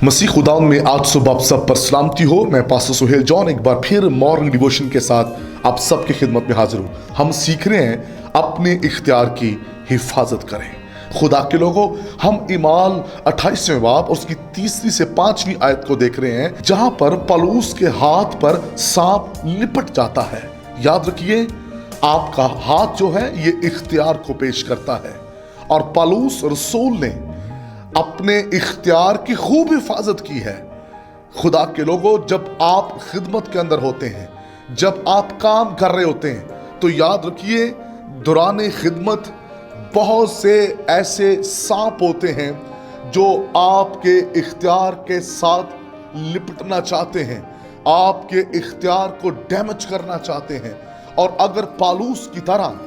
मसीह खुदा में आज सुबह आप सब पर सलामती हो। मैं पास्टर सुहेल जॉन एक बार फिर मॉर्निंग डिवोशन के साथ आप सबकी खिदमत में हाजिर हूँ। हम सीख रहे हैं अपने इख्तियार की हिफाजत करें। खुदा के लोगों, हम इमाल 28वें बाब उसकी 3 से 5वीं आयत को देख रहे हैं, जहां पर पौलुस के हाथ पर सांप लिपट जाता है। याद रखिए, आपका हाथ जो है ये इख्तियार को पेश करता है, और पौलुस रसूल ने अपने इख्तियार की खूब हिफाजत की है। खुदा के लोगों, जब आप खिदमत के अंदर होते हैं, जब आप काम कर रहे होते हैं, तो याद रखिए दौरान खिदमत बहुत से ऐसे सांप होते हैं जो आपके इख्तियार के साथ लिपटना चाहते हैं, आपके इख्तियार को डैमेज करना चाहते हैं। और अगर पौलुस की तरह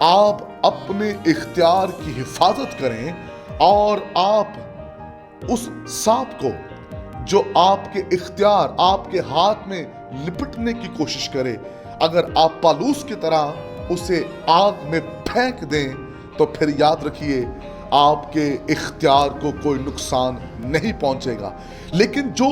आप अपने इख्तियार की हिफाजत करें और आप उस सांप को जो आपके इख्तियार, आपके हाथ में लिपटने की कोशिश करे, अगर आप पौलुस की तरह उसे आग में फेंक दें, तो फिर याद रखिए आपके इख्तियार को कोई नुकसान नहीं पहुंचेगा। लेकिन जो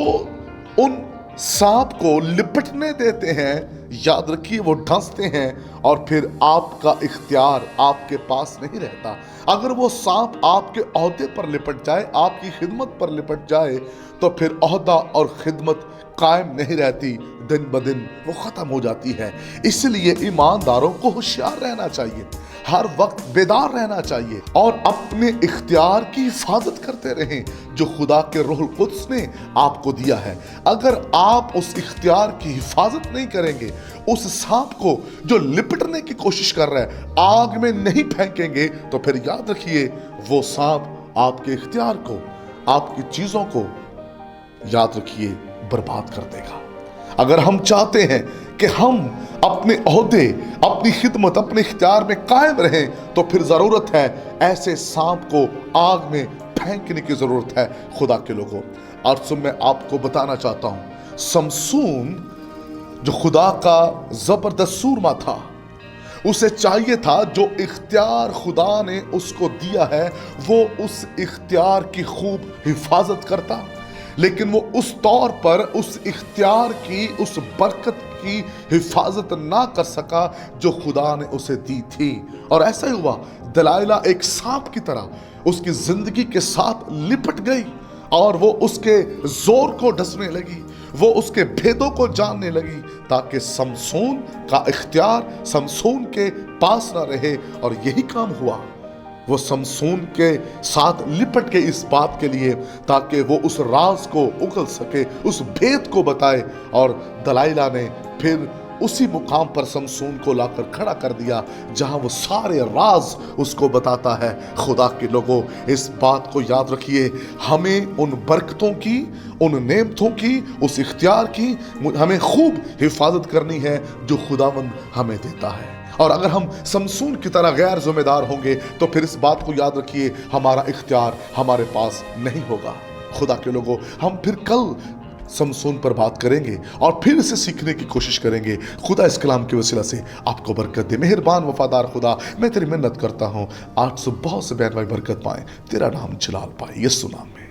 उन सांप को लिपटने देते हैं, याद रखिए वो धंसते हैं और फिर आपका इख्तियार आपके पास नहीं रहता। अगर वो सांप आपके ओहदे पर लिपट जाए, आपकी खिदमत पर लिपट जाए, तो फिर ओहदा और खिदमत कायम नहीं रहती, दिन ब दिन वो ख़त्म हो जाती है। इसलिए ईमानदारों को होशियार रहना चाहिए, हर वक्त बेदार रहना चाहिए और अपने इख्तियार की हिफाजत करते रहें जो खुदा के रूह कुद्स ने आपको दिया है। अगर आप उस इख्तियार की हिफाजत नहीं करेंगे, उस सांप को जो लिपटने की कोशिश कर रहा है आग में नहीं फेंकेंगे, तो फिर याद रखिए वो सांप आपके इख्तियार को, आपकी चीज़ों को, याद रखिए, बर्बाद कर देगा। अगर हम चाहते हैं कि हम अपने ओहदे, अपनी खिदमत, अपने इख्तियार में कायम रहें, तो फिर ज़रूरत है ऐसे सांप को आग में फेंकने की ज़रूरत है। खुदा के लोगों, आज सुन मैं आपको बताना चाहता हूँ, शमसून जो खुदा का ज़बरदस्त सूरमा था, उसे चाहिए था जो इख्तियार खुदा ने उसको दिया है वो उस इख्तियार की खूब हिफाजत करता, लेकिन वो उस तौर पर उस इख्तियार की, उस बरकत की हिफाजत ना कर सका जो खुदा ने उसे दी थी। और ऐसा ही हुआ, दलाइला एक सांप की तरह उसकी जिंदगी के साथ लिपट गई और वो उसके जोर को ढसने लगी, वो उसके भेदों को जानने लगी, ताकि शमसून का इख्तियार शमसून के पास ना रहे। और यही काम हुआ, वो शमसून के साथ लिपट के इस बात के लिए ताकि वो उस राज को उगल सके, उस भेद को बताए। और दलाइला ने फिर उसी मुकाम पर शमसून को लाकर खड़ा कर दिया जहां वो सारे राज उसको बताता है। खुदा के लोगों, इस बात को याद रखिए, हमें उन बरकतों की, उन नेमतों की, उस इख्तियार की हमें खूब हिफाजत करनी है जो खुदावंद हमें देता है। और अगर हम शमसून की तरह गैर जिम्मेदार होंगे, तो फिर इस बात को याद रखिए, हमारा इख्तियार हमारे पास नहीं होगा। खुदा के लोगों, हम फिर कल शमसून पर बात करेंगे और फिर इसे सीखने की कोशिश करेंगे। खुदा इस कलाम के वसीला से आपको बरकत दे। मेहरबान वफादार खुदा, मैं तेरी मिन्नत करता हूँ आज से बहुत से बहन भाई बरकत पाए, तेरा नाम जलाल पाए, यीशु नाम में।